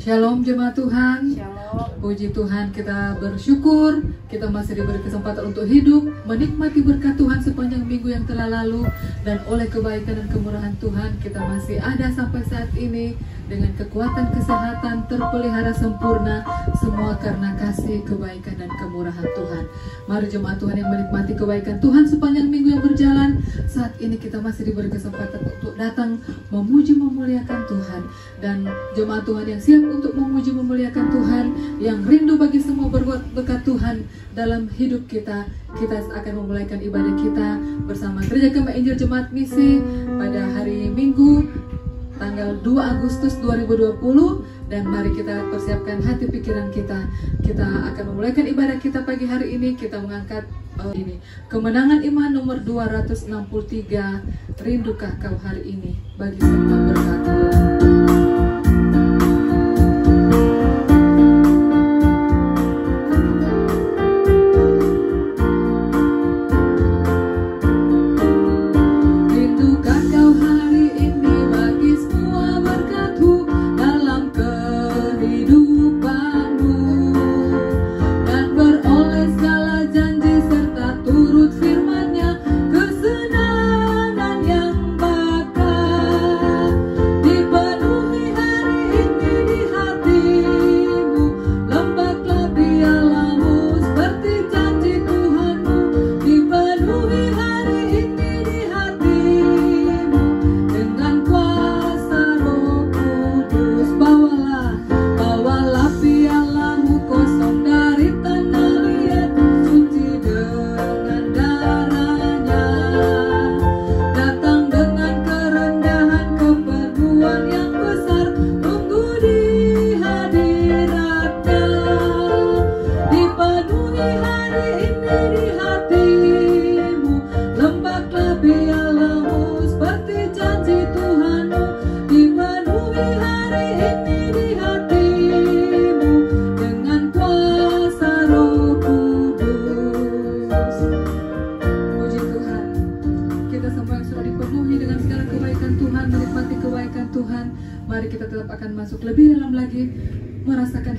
Shalom jemaat Tuhan. Shalom. Puji Tuhan, kita bersyukur kita masih diberi kesempatan untuk hidup, menikmati berkat Tuhan sepanjang minggu yang telah lalu, dan oleh kebaikan dan kemurahan Tuhan kita masih ada sampai saat ini dengan kekuatan kesehatan terpelihara sempurna, semua karena kasih, kebaikan dan kemurahan Tuhan. Mari jemaat Tuhan yang menikmati kebaikan Tuhan sepanjang minggu yang berjalan, saat ini kita masih diberi kesempatan untuk datang memuji memuliakan Tuhan. Dan jemaat Tuhan yang siap untuk memuji memuliakan Tuhan, yang rindu bagi semua berkat Tuhan dalam hidup kita, kita akan memulaikan ibadah kita bersama Gereja Gema Injil Jemaat Misi pada hari Minggu tanggal 2 Agustus 2020. Dan mari kita persiapkan hati pikiran kita. Kita akan memulaikan ibadah kita pagi hari ini. Kita mengangkat ini Kemenangan Iman nomor 263, Rindukah Kau Hari Ini, bagi semua berkat.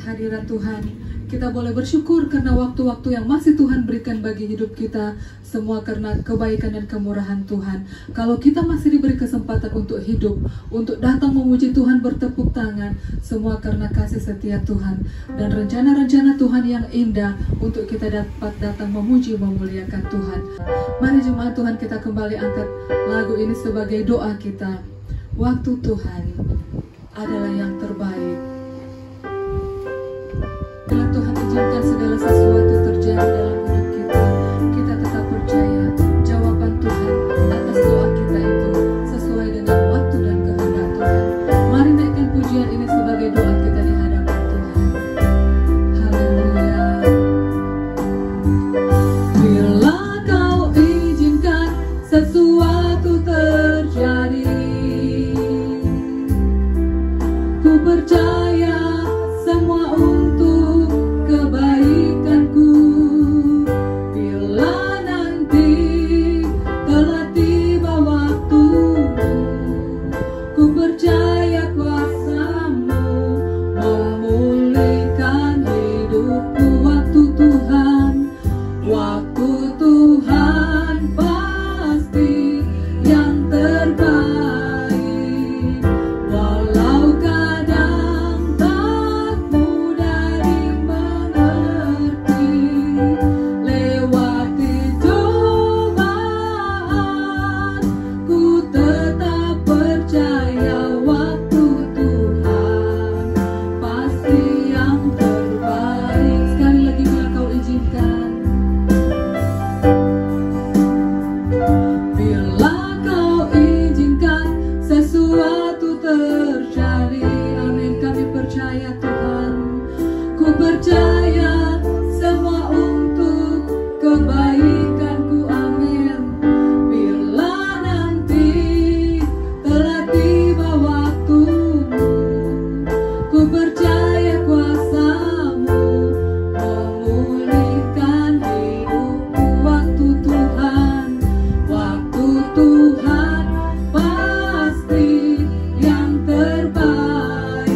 Hadirat Tuhan, kita boleh bersyukur karena waktu-waktu yang masih Tuhan berikan bagi hidup kita, semua karena kebaikan dan kemurahan Tuhan. Kalau kita masih diberi kesempatan untuk hidup, untuk datang memuji Tuhan, bertepuk tangan, semua karena kasih setia Tuhan dan rencana-rencana Tuhan yang indah untuk kita dapat datang memuji memuliakan Tuhan. Mari jemaat Tuhan, kita kembali angkat lagu ini sebagai doa kita. Waktu Tuhan adalah yang terbaik. Bila Tuhan izinkan segala sesuatu terjadi dalam hidup kita, kita tetap percaya jawaban Tuhan atas doa kita itu sesuai dengan waktu dan kehendak Tuhan. Mari naikkan pujian ini sebagai doa kita di hadapan Tuhan. Haleluya. Bila Kau izinkan sesuatu terjadi, ku percaya semua untuk kebaikanku. Bila nanti telah tiba waktumu, ku percaya kuasa-Mu memulihkan hidupku. Waktu Tuhan, waktu Tuhan pasti yang terbaik. Walau kadang tak mudah dimengerti, lewati cobaan, ku tetap percaya waktu Tuhan pasti yang terbaik. Sekali lagi, bila Kau izinkan, bila Kau izinkan sesuatu terjadi, amin, kami percaya Tuhan. Ku percaya semua untuk kebaikanku, amin. Bila nanti telah tiba waktumu, ku percaya kuasa-Mu memulihkan hidupku. Waktu Tuhan, waktu Tuhan pasti yang terbaik.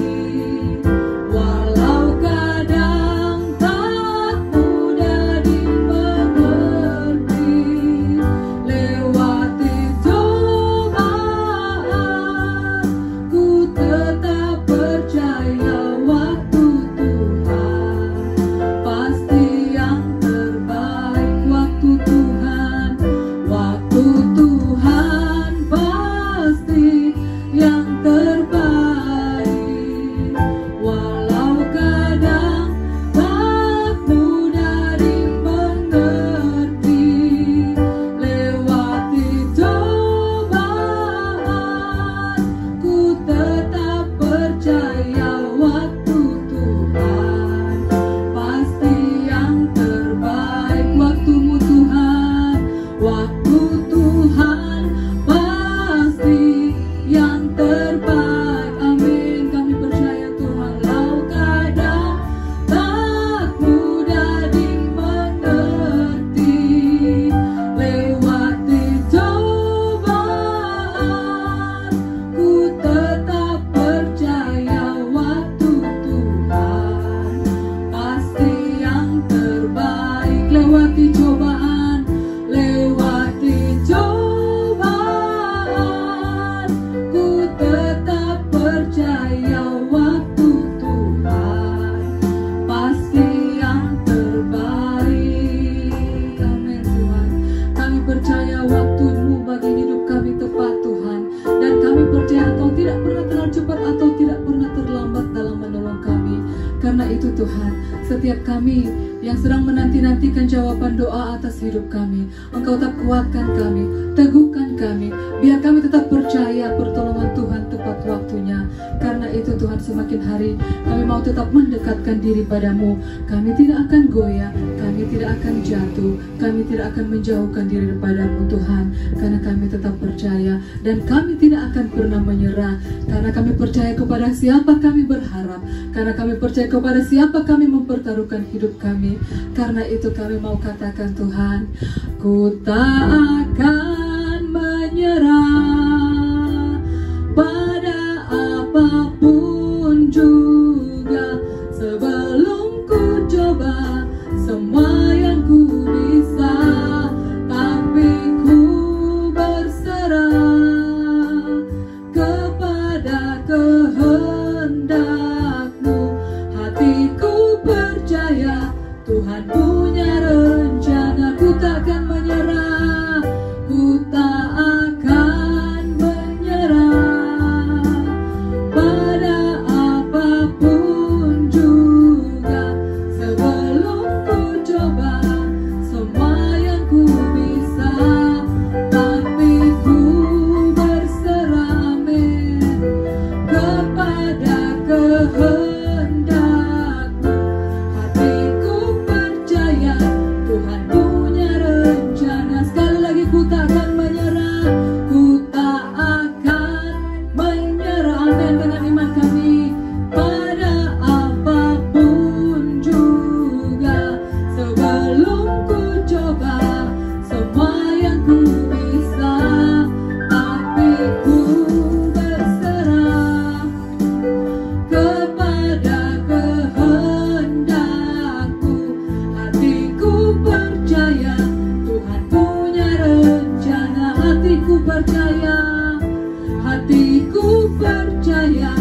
Karena itu Tuhan, setiap kami yang sedang menanti-nantikan jawaban doa atas hidup kami, Engkau tetap kuatkan kami, teguhkan kami, biar kami tetap percaya pertolongan Tuhan tepat waktunya. Karena itu Tuhan, semakin hari kami mau tetap mendekatkan diri padamu. Kami tidak akan goyah, kami tidak akan jatuh, kami tidak akan menjauhkan diri daripada-Mu Tuhan, karena kami tetap percaya dan kami tidak akan pernah menyerah, karena kami percaya kepada siapa kami berharap, karena kami percaya kepada siapa kami mempertaruhkan hidup kami. Karena itu kami mau katakan Tuhan, ku tak akan menyerah pada apapun juga, sebelum ku coba semua yang ku bisa, tapi ku berserah kepada kehendak-Mu. Hatiku percaya Tuhan punya rencana, ku takkan menyerah, ku tak akan menyerah pada apapun juga, sebelum ku coba semua yang ku bisa, tapi ku berserah, amin, kepada kehendak-Mu. Hatiku percaya Tuhan punya rencana. Sekali lagi, ku tak akan menyerah, ku tak akan menyerah, amin, dengan iman kami, pada apapun juga, sebelum ku coba semua yang ku bisa, tapi ku berserah kepada kehendak-Mu. Hatiku percaya Tuhan punya rencana. Hatiku percaya, hatiku percaya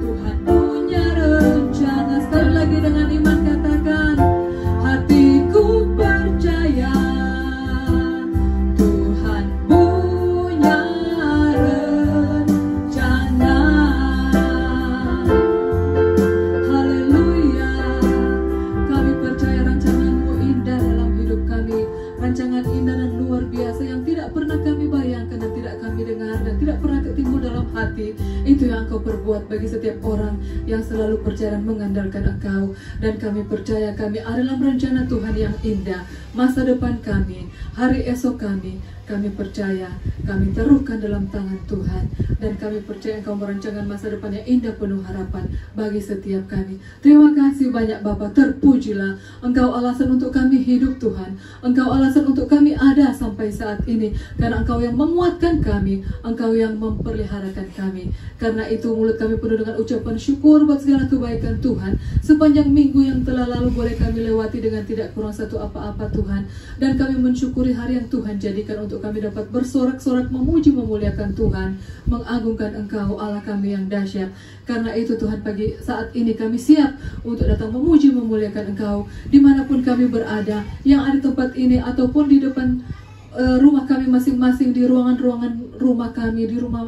Tuhan punya rencana. Sekali lagi dengan iman katakan, hatiku percaya Tuhan punya rencana. Haleluya. Kami percaya rancangan-Mu indah dalam hidup kami, rancangan indah dan luar biasa yang tidak pernah kami bayangkan dan tidak kami dengar dan tidak pernah timbul dalam hati. Itu yang Engkau perbuat bagi setiap orang yang selalu percaya dan mengandalkan Engkau. Dan kami percaya kami ada dalam rencana Tuhan yang indah. Masa depan kami, hari esok kami percaya, kami taruhkan dalam tangan Tuhan. Dan kami percaya Engkau merancangkan masa depan yang indah penuh harapan bagi setiap kami. Terima kasih banyak Bapa, terpujilah. Engkau alasan untuk kami hidup Tuhan, Engkau alasan untuk kami ada sampai saat ini, karena Engkau yang menguatkan kami, Engkau yang memperliharakan kami. Karena itu mulut kami penuh dengan ucapan syukur buat segala kebaikan Tuhan. Sepanjang minggu yang telah lalu boleh kami lewati dengan tidak kurang satu apa-apa Tuhan. Dan kami mensyukuri hari yang Tuhan jadikan untuk kami dapat bersorak-sorak memuji memuliakan Tuhan, mengagungkan Engkau Allah kami yang dahsyat. Karena itu Tuhan, pagi saat ini kami siap untuk datang memuji memuliakan Engkau dimanapun kami berada, yang ada di tempat ini ataupun di depan rumah kami masing-masing, di ruangan-ruangan rumah kami, di rumah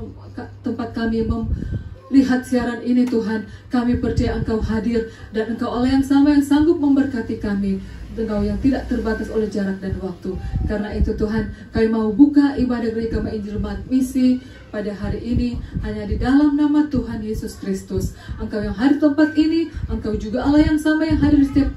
tempat kami melihat siaran ini Tuhan. Kami percaya Engkau hadir dan Engkau Allah yang sama yang sanggup memberkati kami, Engkau yang tidak terbatas oleh jarak dan waktu. Karena itu Tuhan, kami mau buka ibadah gereja Kami Injil Jemaat Misi pada hari ini hanya di dalam nama Tuhan Yesus Kristus. Engkau yang hadir di tempat ini, Engkau juga Allah yang sama yang hadir di setiap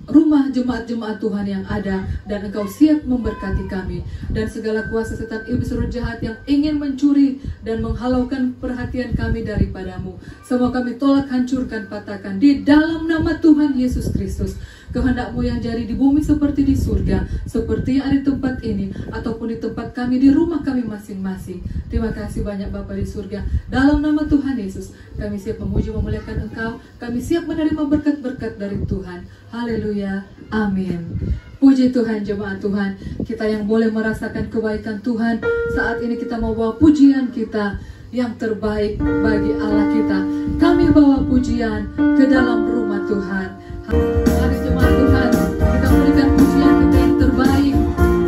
rumah jemaat-jemaat Tuhan yang ada, dan Engkau siap memberkati kami. Dan segala kuasa setan iblis roh jahat yang ingin mencuri dan menghalaukan perhatian kami daripadamu, semua kami tolak, hancurkan, patahkan di dalam nama Tuhan Yesus Kristus. Kehendak-Mu yang jadi di bumi seperti di surga, seperti yang ada di tempat ini ataupun di tempat kami, di rumah kami masing-masing. Terima kasih banyak Bapa di surga. Dalam nama Tuhan Yesus, kami siap memuji memuliakan Engkau. Kami siap menerima berkat-berkat dari Tuhan. Haleluya, amin. Puji Tuhan, jemaat Tuhan, kita yang boleh merasakan kebaikan Tuhan. Saat ini kita mau bawa pujian kita yang terbaik bagi Allah kita. Kami bawa pujian ke dalam rumah Tuhan. Mari jemaat Tuhan, kita berikan pujian kita yang terbaik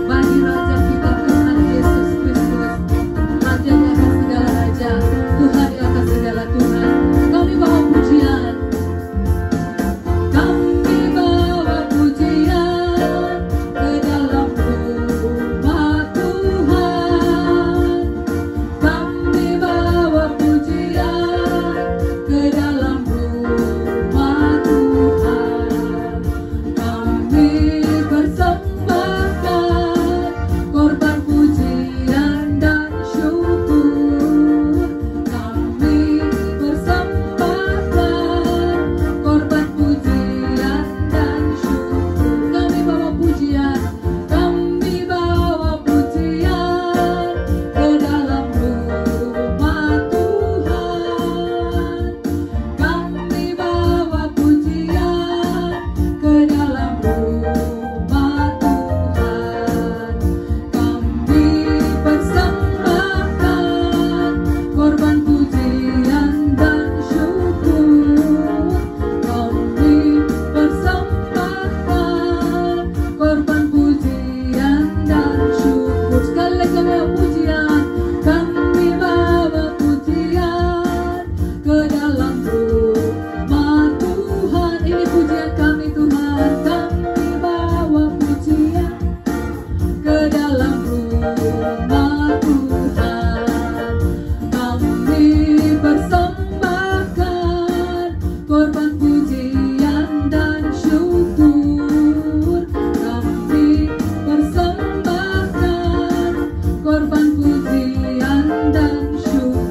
bagi Raja kita, Tuhan Yesus Kristus. Raja di atas segala raja, Tuhan di atas segala Tuhan. Kami bawa pujian. korban pujian dan syukur kami persembahkan, korban pujian dan syukur.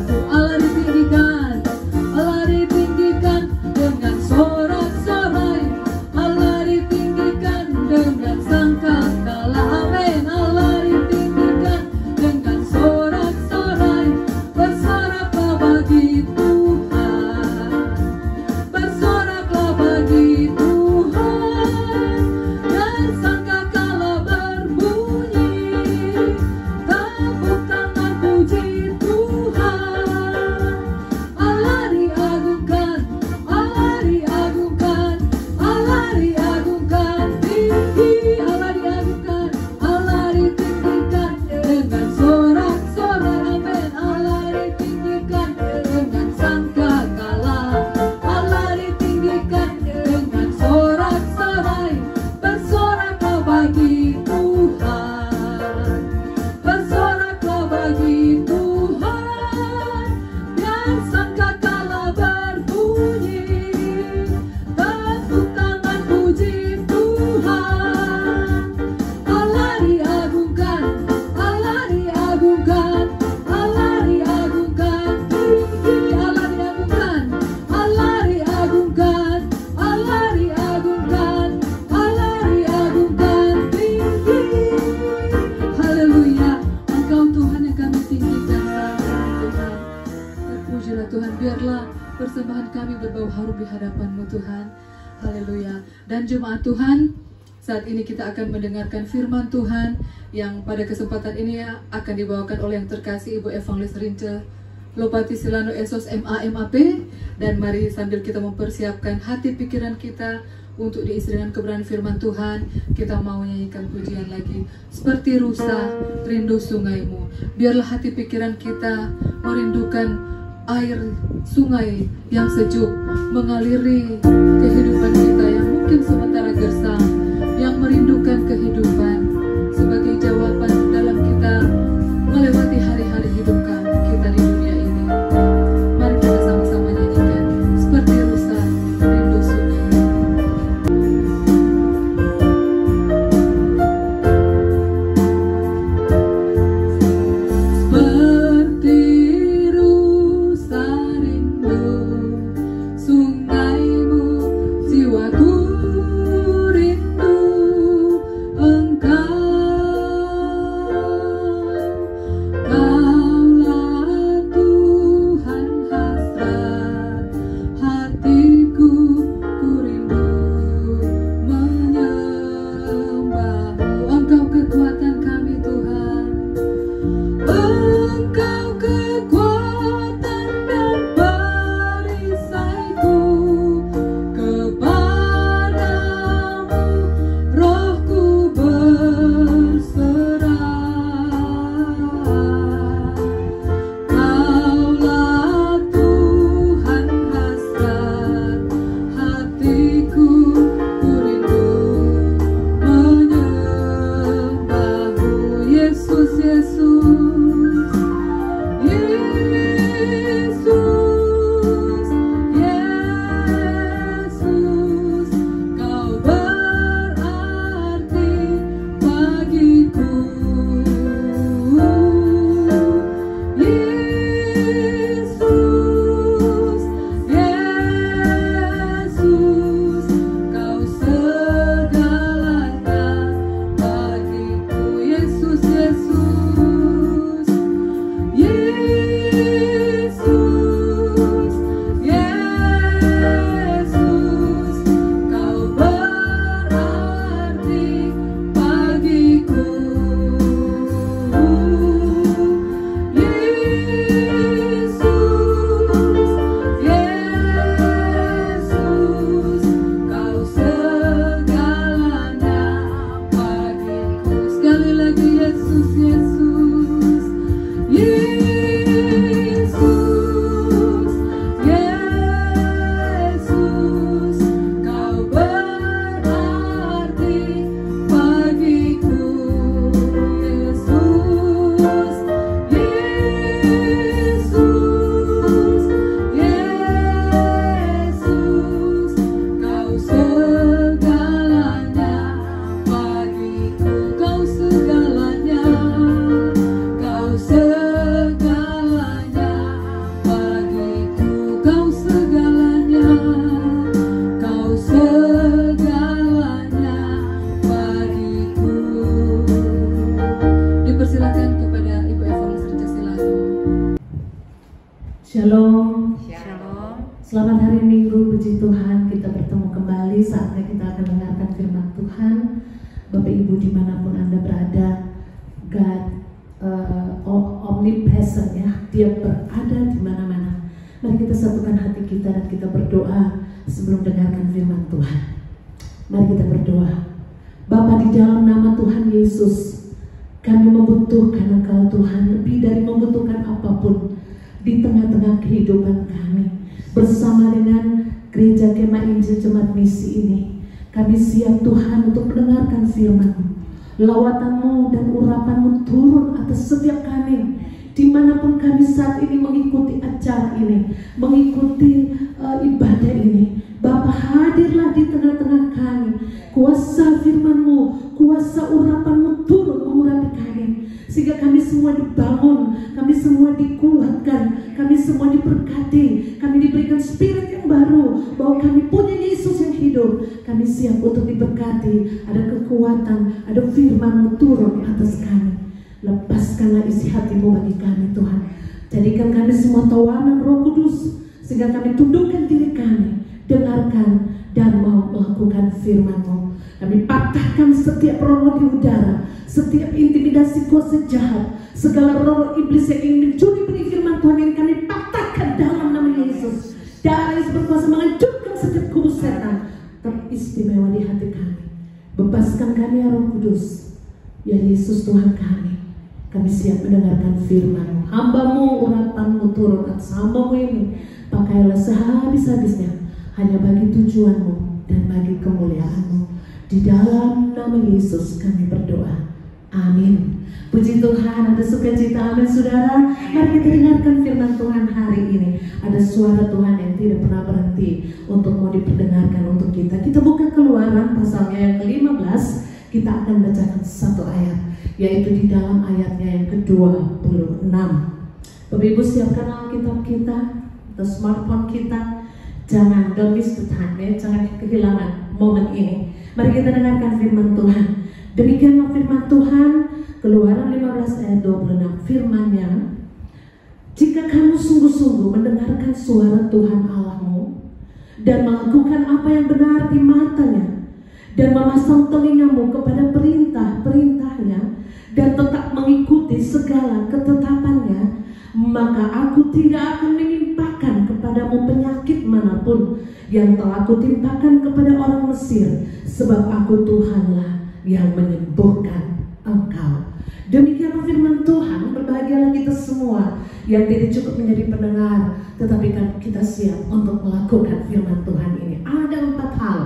Allah ditinggikan dengan sorak-sorai, Allah ditinggikan dengan sangkakala. Amin. Allah ditinggikan dengan sorak-sorai, bersoraklah bagi Tuhan, bersoraklah bagi Tuhan, dan sangkakala berbunyi, tepuk tangan puji Tuhan. Allah diagungkan, Allah diagungkan, Allah diagungkan tinggi, Allah diagungkan, Allah ditinggikan dengan sorak-sorai. Amin. Allah ditinggikan dengan sangkakala, Allah ditinggikan dengan sorak-sorai, bersoraklah bagi Tuhan, bersoraklah bagi Tuhan, dan sangkakala berbunyi, tepuk tangan puji Tuhan. Allah diagungkan, Allah diagungkan, Allah diagungkan tinggi, Allah diagungkan, Allah diagungkan, Allah diagungkan, Allah diagungkan tinggi. Haleluya, Engkau Tuhan yang kami tinggikan saat ini Tuhan. Terpujilah Tuhan, biarlah persembahan kami berbau harum di hadapan-Mu Tuhan. Haleluya. Dan jemaat Tuhan, saat ini kita akan mendengarkan firman Tuhan yang pada kesempatan ini akan dibawakan oleh yang terkasih Ibu Evangelis Rince Lopati Silano Esos MAP. Dan mari sambil kita mempersiapkan hati pikiran kita untuk diisi dengan kebenaran firman Tuhan, kita mau nyanyikan pujian lagi. Seperti rusa rindu sungaimu, biarlah hati pikiran kita merindukan air sungai yang sejuk mengaliri kehidupan kita yang mungkin sementara gersang, yang merindukan kehidupan sebagai jawaban dalam kita melewati hari-hari hidup kita di dunia ini. Mari kita sama-sama nyanyikan seperti rusa rindu sungai. Seperti rusa rindu sungaimu, jiwaku rindu engkau. saatnya kita akan mendengarkan firman Tuhan. Bapak Ibu dimanapun Anda berada, God omnipresent ya, Dia berada di mana-mana. Mari kita satukan hati kita dan kita berdoa sebelum dengarkan firman Tuhan. Mari kita berdoa. Bapa, di dalam nama Tuhan Yesus, kami membutuhkan Engkau Tuhan, lebih dari membutuhkan apapun di tengah-tengah kehidupan kami. Bersama dengan Gereja Kemah Injil Jemaat Misi ini, kami siap Tuhan untuk mendengarkan firman-Mu. Lawatan-Mu dan urapan-Mu turun atas setiap kami, dimanapun kami saat ini mengikuti acara ini, mengikuti ibadah ini. Bapa, hadirlah di tengah-tengah kami. Kuasa firman-Mu, kuasa urapan-Mu turun mengurapi kami, sehingga kami semua dibangun, kami semua dikuatkan, kami semua diberkati, kami diberikan spirit yang baru, bahwa kami punya Yesus yang hidup. Kami siap untuk diberkati, ada kekuatan, ada firman-Mu turun di atas kami. Lepaskanlah isi hati-Mu bagi kami Tuhan. Jadikan kami semua tawanan Roh Kudus, sehingga kami tundukkan diri kami, dengarkan dan mau melakukan firman-Mu. Kami patahkan setiap roh di udara, setiap intimidasi kuasa jahat, segala roh iblis yang ingin mencuri benih firman Tuhan ini kami patahkan dalam nama Yesus. Darah Yesus berkuasa menghancurkan setiap kubu setan teristimewa di hati kami. Bebaskan kami ya Roh Kudus, ya Yesus Tuhan kami. Kami siap mendengarkan firman-Mu. Hamba-Mu, urapan-Mu turun atas hamba-Mu ini. Pakailah sehabis-habisnya hanya bagi tujuan-Mu dan bagi kemuliaan-Mu. Di dalam nama Yesus kami berdoa. Amin. Puji Tuhan, ada sukacita. Amin saudara. Mari kita dengarkan firman Tuhan hari ini. Ada suara Tuhan yang tidak pernah berhenti untuk mau diperdengarkan untuk kita. Kita buka Keluaran pasalnya yang ke-15. Kita akan bacakan satu ayat, yaitu di dalam ayatnya yang ke-26. Bapak Ibu, siapkan Alkitab kita atau smartphone kita. Jangan, don't miss the time ya. Jangan kehilangan momen ini. Mari kita dengarkan firman Tuhan. Demikianlah firman Tuhan, Keluaran 15 ayat 26. Firman-Nya, jika kamu sungguh-sungguh mendengarkan suara Tuhan Allahmu dan melakukan apa yang benar di matanya, dan memasang telingamu kepada perintah-perintahnya, dan tetap mengikuti segala ketetapannya, maka aku tidak akan menimpakan kepadamu penyakit manapun yang telah kutimpakan kepada orang Mesir, sebab aku Tuhanlah yang menyembuhkan engkau. Demikianlah firman Tuhan. Berbahagialah kita semua yang tidak cukup menjadi pendengar, tetapi kan kita siap untuk melakukan firman Tuhan ini. Ada 4 hal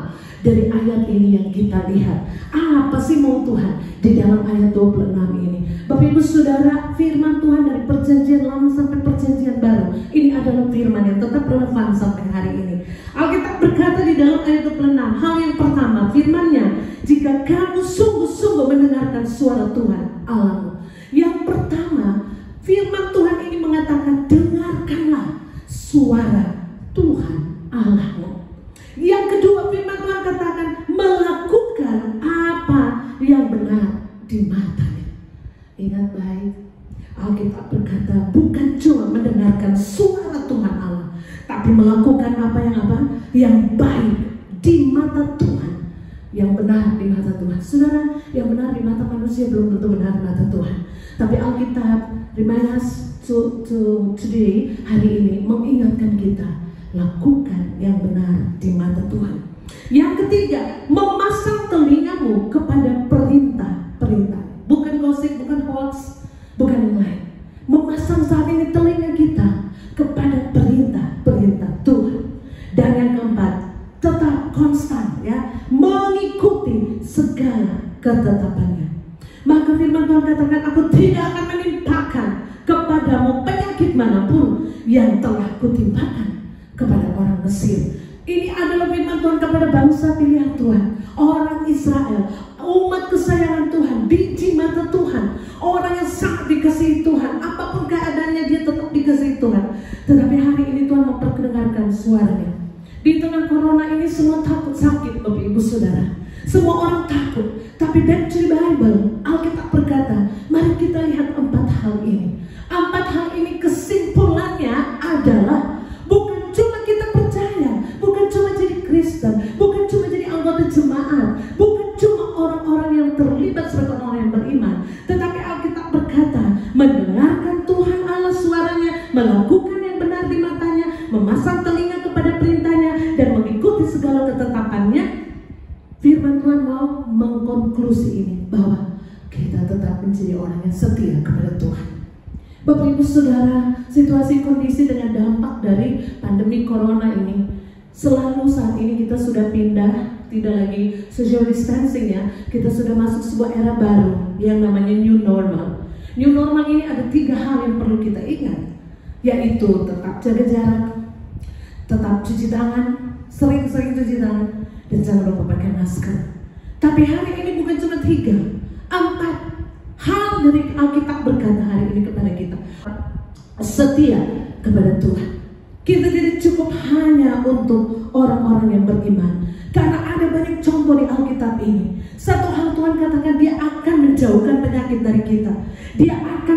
dari ayat ini yang kita lihat. Apa sih mau Tuhan di dalam ayat 26 ini? Bapak Ibu Saudara, firman Tuhan dari perjanjian lama sampai perjanjian baru, ini adalah firman yang tetap relevan sampai hari ini. Alkitab berkata di dalam ayat 26, hal yang pertama, firman-Nya, jika kamu sungguh-sungguh mendengarkan suara Tuhan Allahmu. Yang pertama, firman Tuhan ini mengatakan, dengarkanlah suara Tuhan Allahmu. Yang kedua, firman Tuhan katakan, melakukan apa yang benar di matanya. Ingat baik, Alkitab berkata bukan cuma mendengarkan suara Tuhan Allah, tapi melakukan yang baik di mata Tuhan, yang benar di mata Tuhan. Saudara, yang benar di mata manusia belum tentu benar di mata Tuhan. Tapi Alkitab remind us to today, hari ini, mengingatkan kita lakukan yang benar di mata Tuhan. Yang ketiga, memasang telingamu kepada perintah-perintah. Bukan gosip, bukan hoax, bukan yang lain. Memasang saat ini telinga kita kepada perintah-perintah Tuhan. Dan yang keempat, tetap konstan ya, mengikuti segala ketetapannya. Maka firman Tuhan katakan, aku tidak akan menimpakan kepadamu penyakit manapun yang telah kutimpakan kepada orang Mesir. Ini adalah firman Tuhan kepada bangsa pilihan Tuhan, orang Israel, umat kesayangan Tuhan, biji mata Tuhan, orang yang sangat dikasihi Tuhan. Apapun keadaannya dia tetap dikasihi Tuhan. Tetapi hari ini Tuhan memperdengarkan suaranya. Di tengah corona ini semua takut sakit, Bapak Ibu Saudara. Semua orang takut. Tapi back to the Bible, Alkitab berkata, mari kita lihat 4 hal ini. 4 hal ini kesimpulannya adalah bukan cuma kita percaya, bukan cuma jadi Kristen, bukan cuma jadi ketetapannya, firman Tuhan mau mengkonklusi ini bahwa kita tetap menjadi orang yang setia kepada Tuhan. Bapak Ibu Saudara, situasi kondisi dengan dampak dari pandemi corona ini, selalu saat ini kita sudah pindah, tidak lagi social distancing ya, kita sudah masuk sebuah era baru yang namanya new normal. New normal ini ada 3 hal yang perlu kita ingat, yaitu tetap jaga jarak, tetap cuci tangan, sering-sering cuci tangan, dan jangan lupa pakai masker. Tapi hari ini bukan cuma 3, 4 hal dari Alkitab berkata hari ini kepada kita. Setia kepada Tuhan. Kita tidak cukup hanya untuk orang-orang yang beriman, karena ada banyak contoh di Alkitab ini. Satu hal Tuhan katakan, dia akan menjauhkan penyakit dari kita. Dia akan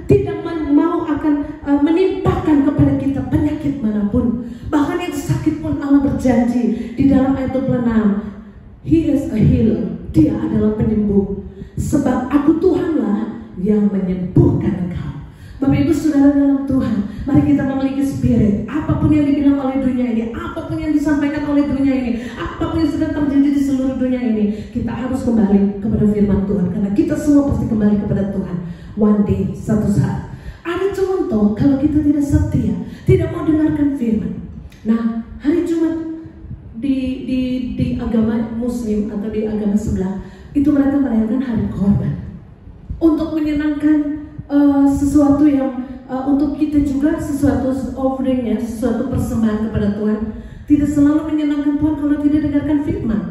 tidak mau akan menimpakan kepada kita penyakit manapun. Bahkan yang sakit pun Allah berjanji di dalam ayat 26, He is a healer. Dia adalah penyembuh. Sebab aku Tuhanlah yang menyembuhkan engkau. Bapak Ibu Saudara dalam Tuhan, mari kita memiliki spirit. Apapun yang dibilang oleh dunia ini, apapun yang disampaikan oleh dunia ini, apapun yang sedang terjadi di seluruh dunia ini, kita harus kembali kepada firman Tuhan. Karena kita semua pasti kembali kepada Tuhan one day, satu saat. Ada contoh kalau kita tidak setia, tidak mau dengarkan firman. Nah, hari Jumat di agama Muslim atau di agama sebelah, itu mereka merayakan hari korban untuk menyenangkan sesuatu yang untuk kita juga, sesuatu offering ya, sesuatu persembahan kepada Tuhan. Tidak selalu menyenangkan Tuhan kalau tidak dengarkan firman.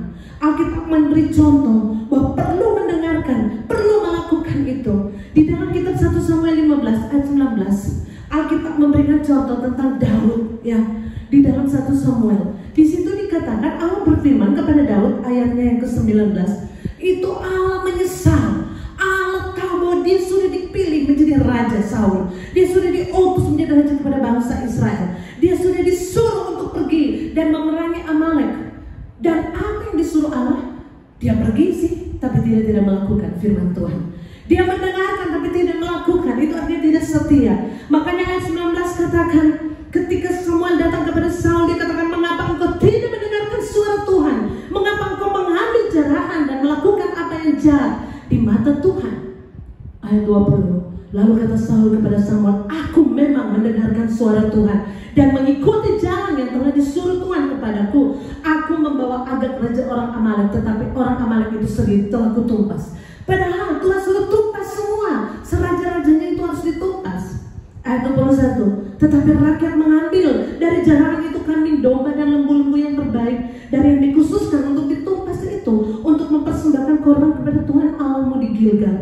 Alkitab memberi contoh bahwa perlu mendengarkan, perlu melakukan itu. Di dalam kitab 1 Samuel 15 ayat 19, Alkitab memberikan contoh tentang Daud ya. Di dalam 1 Samuel, di situ dikatakan Allah berfirman kepada Daud, ayatnya yang ke-19, itu Allah menyesal. Allah tahu bahwa dia sudah dipilih menjadi Raja Saul. Dia sudah diutus menjadi raja kepada bangsa Israel. Dia sudah disuruh untuk pergi dan memerangi Amalek. Dan apa yang disuruh Allah? Dia pergi sih, tapi tidak melakukan firman Tuhan. Dia mendengarkan tapi tidak melakukan. Itu artinya tidak setia. Makanya ayat 19 katakan, ketika Samuel datang kepada Saul, dia katakan, mengapa engkau tidak mendengarkan suara Tuhan? Mengapa engkau mengambil jarahan dan melakukan apa yang jahat di mata Tuhan? Ayat 20, lalu kata Saul kepada Samuel, aku memang mendengarkan suara Tuhan dan mengikuti jalan yang telah disuruh Tuhan kepadaku. Aku membawa Agag raja orang Amalek, tetapi orang Amalek itu sendiri telah kutumpas. Padahal Tuhan suruh tumpas semua, seraja-rajanya itu harus ditumpas. Ayat 21, tetapi rakyat mengambil dari jarahan itu kambing, domba dan lembu-lembu yang terbaik dari yang dikhususkan untuk ditumpas itu, untuk mempersembahkan korban kepada Tuhan Allahmu di Gilgal.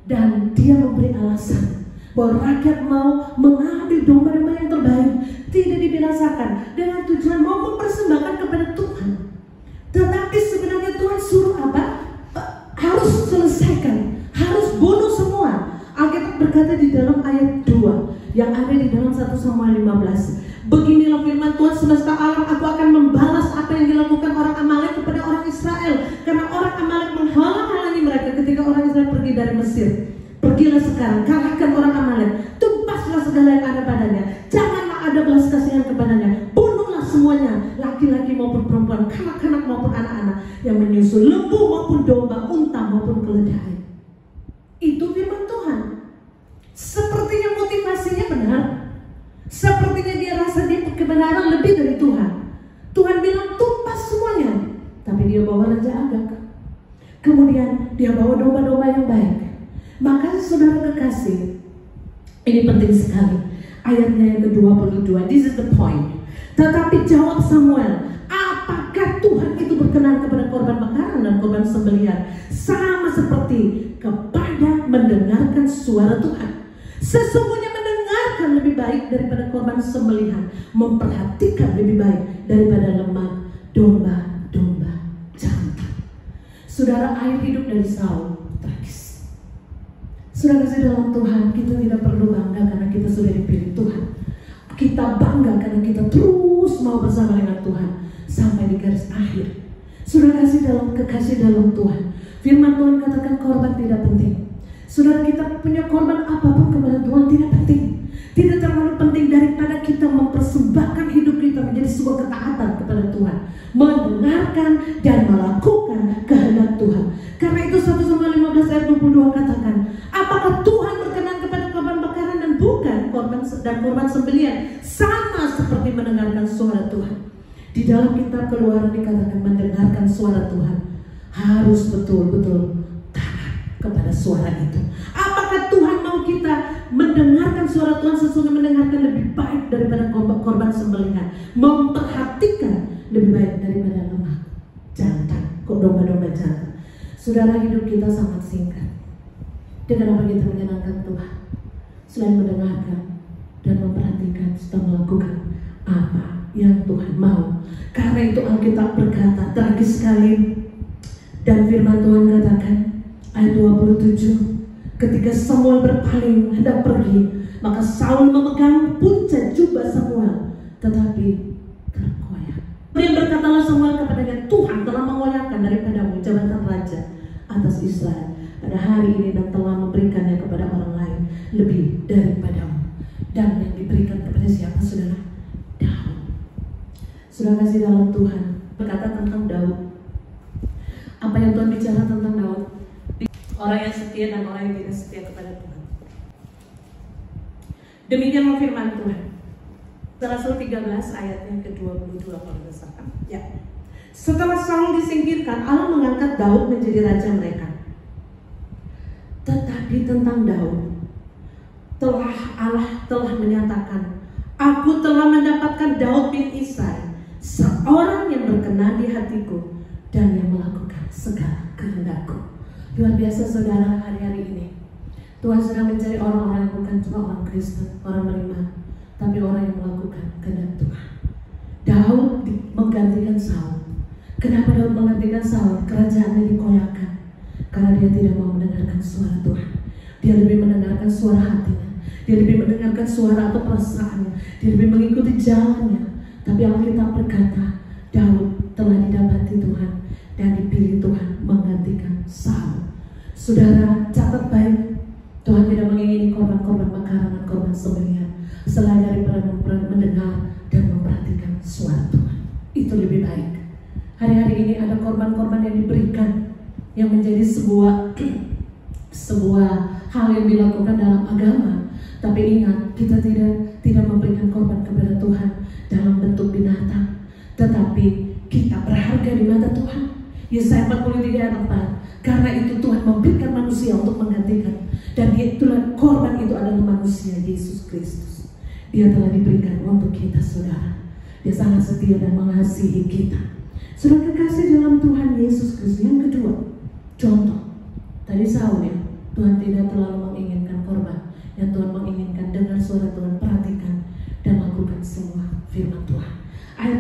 Dan dia memberi alasan bahwa rakyat mau mengambil domba-domba yang terbaik, tidak dibinasakan, dengan tujuan mau mempersembahkan kepada Tuhan. Tetapi sebenarnya Tuhan suruh apa? Harus selesaikan, harus bunuh semua. Alkitab berkata di dalam ayat 2 yang ada di dalam 1 Samuel 15, beginilah firman Tuhan semesta alam, aku akan membalas apa yang dilakukan orang Amalek kepada orang Israel, karena orang Amalek menghalang-halangi mereka ketika orang Israel pergi dari Mesir. Pergilah sekarang, kalahkan orang Amalek, tumpaslah segala yang ada padanya, janganlah ada belas kasihan kepadanya, bunuhlah semuanya, laki-laki maupun perempuan, kanak-kanak maupun anak-anak yang menyusul, lembu maupun domba, unta maupun keledai. Itu firman Tuhan. Sepertinya motivasinya benar, sepertinya dia rasa dia kebenaran lebih dari Tuhan. Tuhan bilang tumpas semuanya, tapi dia bawa Raja Agag. Kemudian dia bawa domba-domba yang baik. Maka saudara kekasih, ini penting sekali. Ayatnya yang ke-22, this is the point. Tetapi jawab Samuel, apakah Tuhan itu berkenan kepada korban bakaran dan korban sembelihan, sama seperti kepada mendengarkan suara Tuhan? Sesungguhnya mendengarkan lebih baik daripada korban sembelihan, memperhatikan lebih baik daripada lemak domba-domba jantan. Saudara, air hidup dari Saul tragis. Saudara kasih dalam Tuhan, kita tidak perlu bangga karena kita sudah dipilih Tuhan. Kita bangga karena kita terus mau bersama dengan Tuhan sampai di garis akhir. Saudara kekasih dalam Tuhan, firman Tuhan katakan korban tidak penting. Saudara, kita punya korban apapun kepada Tuhan tidak penting. tidak terlalu penting daripada kita mempersembahkan hidup kita menjadi sebuah ketaatan kepada Tuhan, mendengarkan dan melakukan kehendak Tuhan. Karena itu 1 Samuel 15 ayat 22 katakan, apakah Tuhan berkenan kepada korban bakaran dan bukan korban sembelihan, sama seperti mendengarkan suara Tuhan. Di dalam kitab Keluaran dikatakan mendengarkan suara Tuhan harus betul-betul taat kepada suara itu. Apakah Tuhan mau kita mendengarkan suara Tuhan sesungguhnya mendengarkan lebih baik daripada korban sembelihan, memperhatikan lebih baik daripada lemak jantan, kok domba-domba jantan. Saudara, hidup kita sangat singkat. Dengan apa kita menyenangkan Tuhan? Selain mendengarkan dan memperhatikan serta melakukan apa yang Tuhan mau. Karena itu Alkitab berkata tragis sekali, dan firman Tuhan katakan ayat 27, ketika Samuel berpaling hendak pergi, maka Saul memegang puncak jubah Samuel, tetapi terkoyak. Kemudian berkatalah Samuel kepadanya, Tuhan telah mengoyakkan daripadamu jabatan raja atas Israel pada hari ini dan telah memberikannya kepada orang lain lebih daripadamu. Dan yang diberikan kepada siapa, saudara? Daud. Sudah kasih dalam Tuhan berkata tentang Daud. Apa yang Tuhan bicara tentang Daud? Orang yang setia dan orang yang tidak setia kepada Tuhan. Demikianlah firman Tuhan. Rasul 13 ayat yang ke-22 kalau misalkan. Ya. Setelah Saul disingkirkan, Allah mengangkat Daud menjadi raja mereka. Tetapi tentang Daud, Allah telah menyatakan, aku telah mendapatkan Daud bin Isai, seorang yang berkenan di hatiku dan yang melakukan segala kehendakku. Luar biasa saudara, hari-hari ini Tuhan sedang mencari orang-orang yang bukan cuma orang Kristen, orang beriman, tapi orang yang melakukan kehendak Tuhan. Daud menggantikan Saul. Kenapa Daud menggantikan Saul? Kerajaannya dikoyakkan karena dia tidak mau mendengarkan suara Tuhan. Dia lebih mendengarkan suara hatinya, dia lebih mendengarkan suara atau perasaannya, dia lebih mengikuti jalannya. Tapi Alkitab berkata, Daud telah didapati Tuhan dan dipilih Tuhan menggantikan Saul. Saudara, catat baik, Tuhan tidak mengingini korban-korban bakaran dan korban sembelihan selain daripada mendengar dan memperhatikan suara Tuhan. Itu lebih baik. Hari-hari ini ada korban-korban yang diberikan yang menjadi sebuah hal yang dilakukan dalam agama. Tapi ingat, kita tidak memberikan korban kepada Tuhan dalam bentuk binatang, tetapi kita berharga di mata Tuhan. Yesaya 43 ayat 4. Karena itu Tuhan memberikan manusia untuk menggantikan, dan itulah korban itu adalah manusia Yesus Kristus. Dia telah diberikan untuk kita, saudara. Dia sangat setia dan mengasihi kita. Sudah kekasih dalam Tuhan Yesus Kristus. Yang kedua, contoh tadi Saul ya, Tuhan tidak terlalu menginginkan korban. Yang Tuhan menginginkan dengar suara Tuhan, perhatikan dan lakukan semua firman Tuhan. Ayat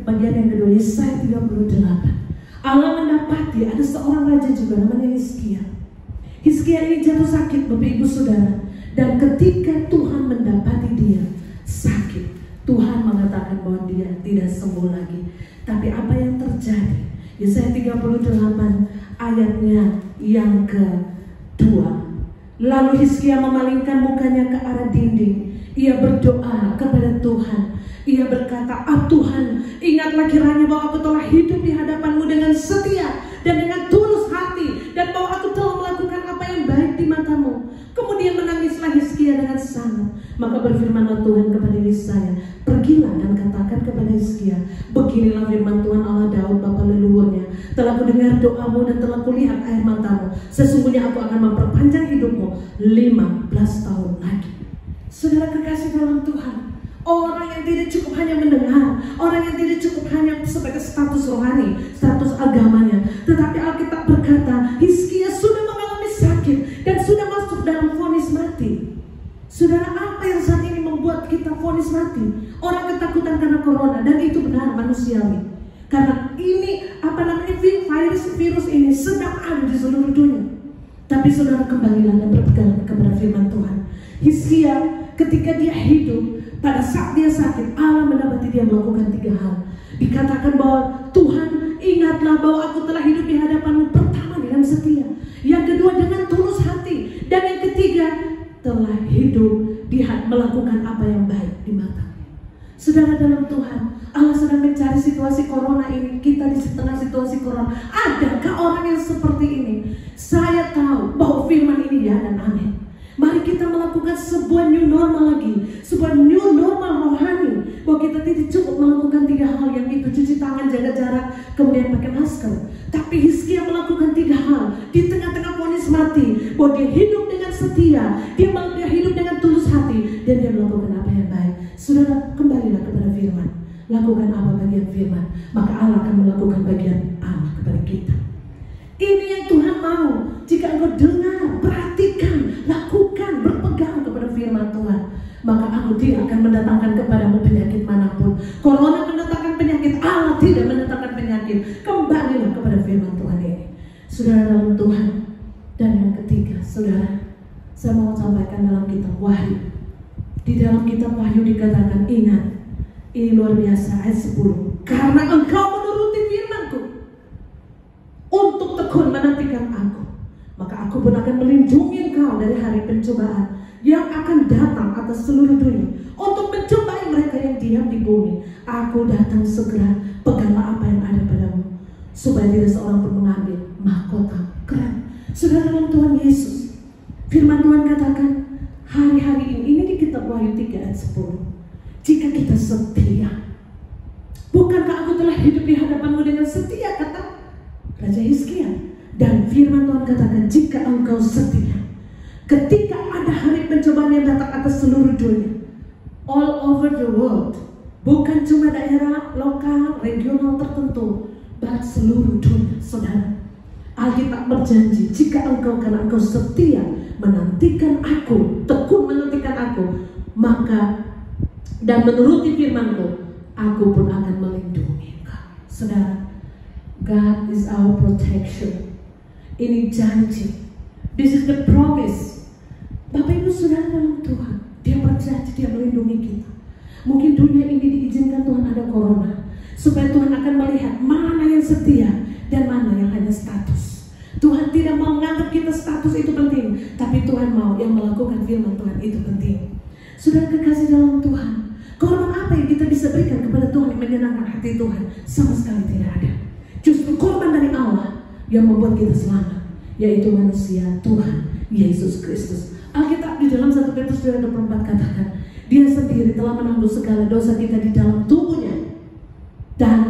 bagian yang kedua, Yesaya 38. Allah mendapati ada seorang raja juga namanya Hizkia. Hizkia ini jatuh sakit, Bapak Ibu Saudara. Dan ketika Tuhan mendapati dia sakit, Tuhan mengatakan bahwa dia tidak sembuh lagi. Tapi apa yang terjadi? Yesaya 38 ayatnya yang kedua. Lalu Hizkia memalingkan mukanya ke arah dinding. Ia berdoa kepada Tuhan. Ia berkata, Tuhan, ingatlah kiranya bahwa aku telah hidup di hadapan-Mu dengan setia dan dengan tulus hati, dan bahwa aku telah melakukan apa yang baik di mata-Mu. Kemudian menangislah Hizkia dengan sangat. Maka berfirmanlah Tuhan kepada Yesaya, pergilah dan katakan kepada Hizkia, beginilah firman Tuhan Allah Daud bapa leluhurnya, telah kudengar doamu dan telah kulihat air matamu. Sesungguhnya aku akan memperpanjang hidupmu 15 tahun lagi. Saudara kekasih dalam Tuhan, orang yang tidak cukup hanya mendengar, orang yang tidak cukup hanya sebagai status rohani, status agamanya, tetapi Alkitab berkata Hizkia sudah mengalami sakit dan sudah masuk dalam vonis mati. Saudara, apa yang saat ini membuat kita vonis mati? Orang ketakutan karena corona, dan itu benar manusiawi. Karena ini virus ini sedang ada di seluruh dunia. Tapi saudara, kembalilah dan berpegang kepada firman Tuhan. Hizkia ketika dia hidup, pada saat dia sakit, Allah mendapati dia melakukan 3 hal. Dikatakan bahwa Tuhan, ingatlah bahwa aku telah hidup di hadapan-Mu, pertama dengan setia, yang kedua dengan tulus hati, dan yang ketiga telah hidup melakukan apa yang baik di mata. Saudara dalam Tuhan, Allah sedang mencari situasi corona ini. Kita di tengah situasi corona, adakah orang yang seperti ini? Saya tahu bahwa firman ini ya dan amin. Mari kita melakukan sebuah new normal lagi, sebuah new normal rohani, bahwa kita tidak cukup melakukan 3 hal yang itu: cuci tangan, jaga jarak, kemudian pakai masker. Tapi Hizkia melakukan 3 hal di tengah-tengah vonis mati, bahwa dia hidup dengan setia, dia hidup dengan tulus hati, dan dia melakukan apa yang baik. Saudara, kembalilah kepada firman. Lakukan apa bagian firman, maka Allah akan melakukan bagian Allah kepada kita. Ini yang Tuhan mau. Jika engkau dengar, perhatikan, lakukan, berpegang kepada firman Tuhan, maka aku tidak akan mendatangkan kepadamu penyakit manapun. Corona mendatangkan penyakit, Allah tidak mendatangkan penyakit. Kembalilah kepada firman Tuhan ini. Saudara dalam Tuhan. Dan yang ketiga, saudara, saya mau sampaikan dalam kitab Wahyu. Di dalam kitab Wahyu dikatakan, ingat, ini luar biasa, ayat 10. Karena engkau menuruti firman-Ku untuk tekun menantikan aku, maka aku pun akan melindungi engkau dari hari pencobaan yang akan datang atas seluruh dunia untuk mencobai mereka yang diam di bumi. Aku datang segera, peganglah apa yang ada padamu, supaya tidak seorang pun mengambil mahkota. Keren. Saudara dalam Tuhan Yesus, firman Tuhan katakan hari-hari ini di kitab Wahyu 3 ayat 10. Jika kita setia, bukankah aku telah hidup di hadapanmu dengan setia, kata Raja Hizkia. Dan firman Tuhan katakan, jika engkau setia, ketika ada hari pencobaan yang datang atas seluruh dunia, all over the world, bukan cuma daerah lokal, regional tertentu, bahkan seluruh dunia, saudara. Alkitab berjanji, jika engkau, karena engkau setia menantikan aku, tekun menantikan aku, maka dan menuruti firman-Ku, aku pun akan melindungi engkau. Saudara, God is our protection. Ini janji. This is the promise. Bapak Ibu Saudara dalam Tuhan, Dia berjanji, Dia melindungi kita. Mungkin dunia ini diizinkan Tuhan ada corona, supaya Tuhan akan melihat mana yang setia dan mana yang hanya status. Tuhan tidak mau menganggap kita status itu penting, tapi Tuhan mau yang melakukan firman Tuhan itu penting. Saudara kekasih dalam Tuhan, korban apa yang kita bisa berikan kepada Tuhan yang menyenangkan hati Tuhan? Sama sekali tidak ada. Justru korban dari Allah yang membuat kita selamat, yaitu manusia Tuhan Yesus Kristus. Alkitab di dalam 1 Petrus 2:24 katakan, Dia sendiri telah menanggung segala dosa kita di dalam tubuhnya, dan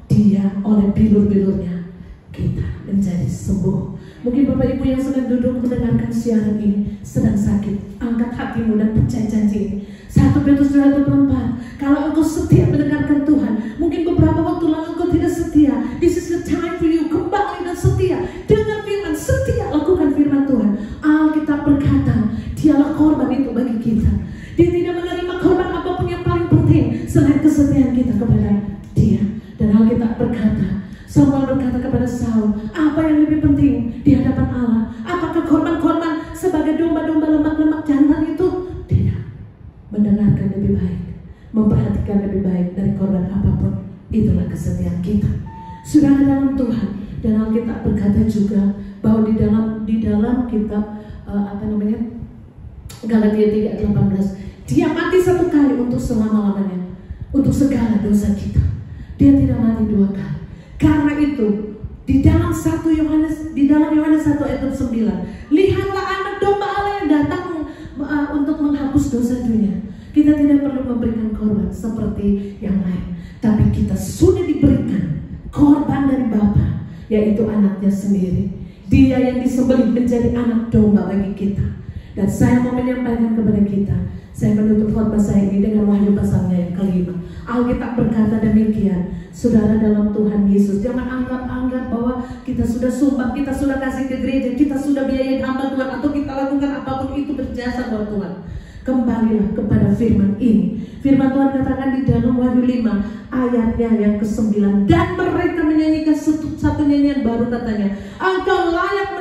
Dia oleh bilur-bilurnya kita menjadi sembuh. Mungkin Bapak Ibu yang sedang duduk mendengarkan siaran ini sedang sakit, angkat hatimu dan percaya janji ini. 1 Petrus 2:24, kalau engkau setia mendengarkan Tuhan, mungkin beberapa waktu lalu engkau tidak setia, this is the time for you, kembali dan setia, dengar firman, setia lakukan firman Tuhan. Alkitab berkata, Dialah korban itu bagi kita. Dia tidak menerima korban apapun yang paling penting selain kesetiaan kita kepada Dia. Dan Alkitab berkata, Samuel berkata kepada Saul, apa yang lebih penting di hadapan Allah? Apakah korban-korban sebagai domba-domba lemak-lemak jantan itu? Tidak. Mendengarkan lebih baik, memperhatikan lebih baik dari korban apapun. Itulah kesetiaan kita, saudara dalam Tuhan. Dan Alkitab berkata juga bahwa di dalam kitab Galatia 3:18, Dia mati satu kali untuk selama-lamanya, untuk segala dosa kita. Dia tidak mati 2 kali. Karena itu di dalam Yohanes 1 ayat 9, lihatlah anak domba Allah yang datang untuk menghapus dosa dunia. Kita tidak perlu memberikan korban seperti yang lain, tapi kita sudah diberikan korban dari Bapa, yaitu anaknya sendiri. Dia yang disembelih menjadi anak domba bagi kita. Dan saya mau menyampaikan kepada kita, saya menutup khotbah saya ini dengan Wahyu pasalnya yang kelima. Alkitab berkata demikian, saudara dalam Tuhan Yesus, jangan anggap bahwa kita sudah sumbang, kita sudah kasih ke gereja, kita sudah biayain hamba Tuhan, atau kita lakukan apapun itu berjasa buat Tuhan. Kembalilah kepada firman ini. Firman Tuhan katakan di dalam Wahyu 5 ayatnya yang ke-9, dan mereka menyanyikan satu nyanyian baru, katanya, Engkau layak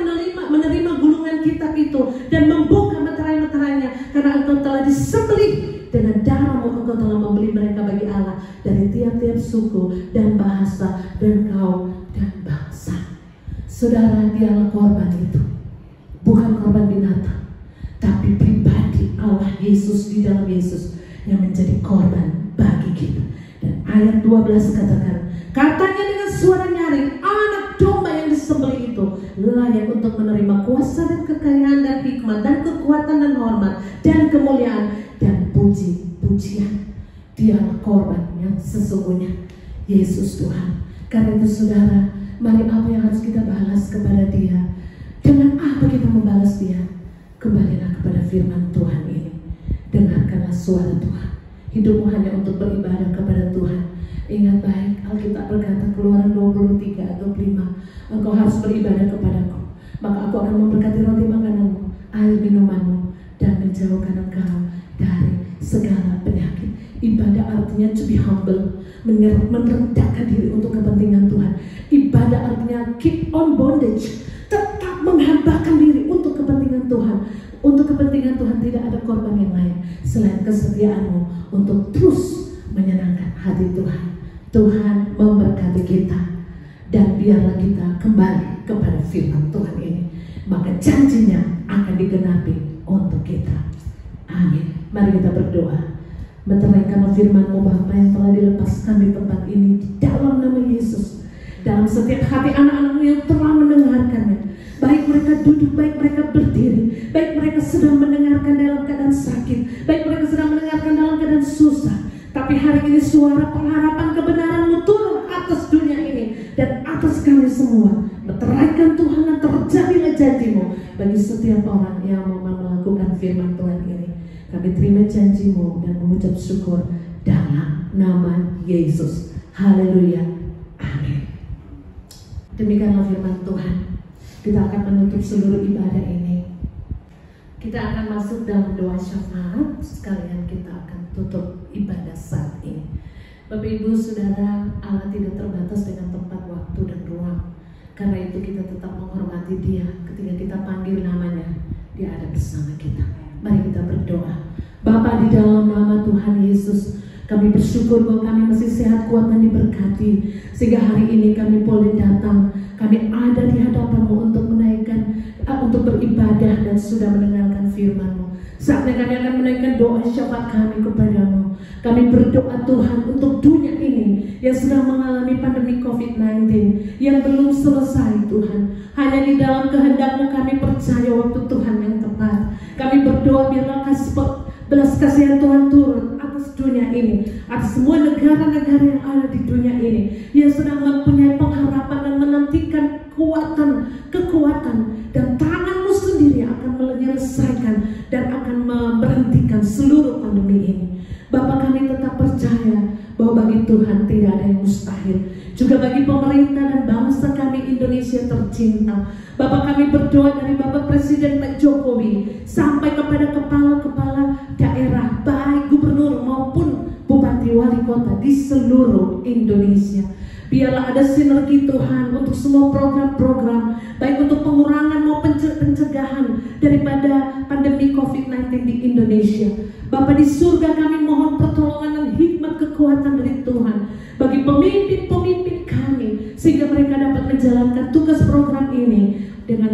menerima gulungan kitab itu dan membuka meterai-meterainya, karena Engkau telah disembelih dengan darahmu, Engkau telah membeli mereka bagi Allah dari tiap-tiap suku dan bahasa dan kaum dan bangsa. Saudara, Dialah korban itu, bukan korban binatang, tapi pribadi Allah Yesus, di dalam Yesus yang menjadi korban bagi kita. Dan ayat 12 katakan, katanya dengan suara nyaring, anak domba yang disembelih itu layak untuk menerima kuasa dan kekayaan dan hikmat dan kekuatan dan hormat dan kemuliaan dan puji-pujian. Dialah korban yang sesungguhnya, Yesus Tuhan. Karena itu saudara, mari apa yang harus kita balas kepada Dia? Dengan apa kita membalas Dia? Kembalilah kepada firman Tuhan ini. Dengarkanlah suara Tuhan. Hidupmu hanya untuk beribadah kepada Tuhan. Ingat baik, Alkitab berkata Keluaran 23 atau 5, engkau harus beribadah kepadaku, maka aku akan memberkati roti makananmu, air minumanmu, dan menjauhkan engkau dari segala penyakit. Ibadah artinya to be humble, merendahkan diri untuk kepentingan Tuhan. Ibadah artinya keep on bondage, tetap menghambakan diri untuk kepentingan Tuhan. Untuk kepentingan Tuhan, tidak ada korban yang lain selain kesetiaanmu untuk terus menyenangkan hati Tuhan. Tuhan memberkati kita, dan biarlah kita kembali kepada firman Tuhan ini, maka janjinya akan digenapi untuk kita. Amin. Mari kita berdoa. Meteraikan firman-Mu Bapa yang telah dilepaskan di tempat ini, di dalam nama Yesus, dalam setiap hati anak-anak-Mu yang telah mendengarkannya, baik mereka duduk, baik mereka berdiri, baik mereka sedang mendengarkan dalam keadaan sakit, baik mereka sedang mendengarkan dalam keadaan susah. Tapi hari ini suara pengharapan kebenaran-Mu turun atas dunia ini dan atas kami semua. Meteraikan Tuhan, dan terjadilah janji-Mu bagi setiap orang yang mau melakukan firman Tuhan ini. Kami terima janji-Mu dan mengucap syukur dalam nama Yesus. Haleluya. Amin. Demikianlah firman Tuhan. Kita akan menutup seluruh ibadah ini. Kita akan masuk dalam doa syafaat. Sekalian kita akan tutup ibadah saat ini. Bapak Ibu Saudara, Allah tidak terbatas dengan tempat, waktu, dan ruang. Karena itu kita tetap menghormati Dia. Ketika kita panggil namanya, Dia ada bersama kita. Mari kita berdoa. Bapa, di dalam nama Tuhan Yesus, kami bersyukur bahwa kami masih sehat, kuat, dan diberkati, sehingga hari ini kami boleh datang. Kami ada di hadapan-Mu untuk menaikkan, untuk beribadah dan sudah mendengarkan firman-Mu. Saatnya kami akan menaikkan doa syafaat kami kepada-Mu. Kami berdoa Tuhan untuk dunia ini yang sedang mengalami pandemi COVID-19 yang belum selesai Tuhan. Hanya di dalam kehendak-Mu kami percaya waktu Tuhan yang tepat. Kami berdoa biarlah belas kasihan Tuhan turun atas dunia ini, atas semua negara-negara yang ada di dunia ini yang sedang mempunyai pengharapan dan menantikan kekuatan dan tangan-Mu sendiri akan menyelesaikan dan akan memberhentikan seluruh pandemi ini. Bapa, kami tetap percaya bahwa bagi Tuhan tidak ada yang mustahil. Juga bagi pemerintah dan bangsa kami Indonesia tercinta, Bapak, kami berdoa dari Bapak Presiden Pak Jokowi sampai kepada kepala-kepala daerah, baik gubernur maupun bupati wali kota di seluruh Indonesia. Biarlah ada sinergi Tuhan untuk semua program-program, baik untuk pengurangan maupun pencegahan daripada pandemi COVID-19 di Indonesia. Bapak, di surga kami mohon pertolongan dan hikmat kekuatan dari Tuhan bagi pemimpin-pemimpin kami, sehingga mereka dapat menjalankan tugas program ini dengan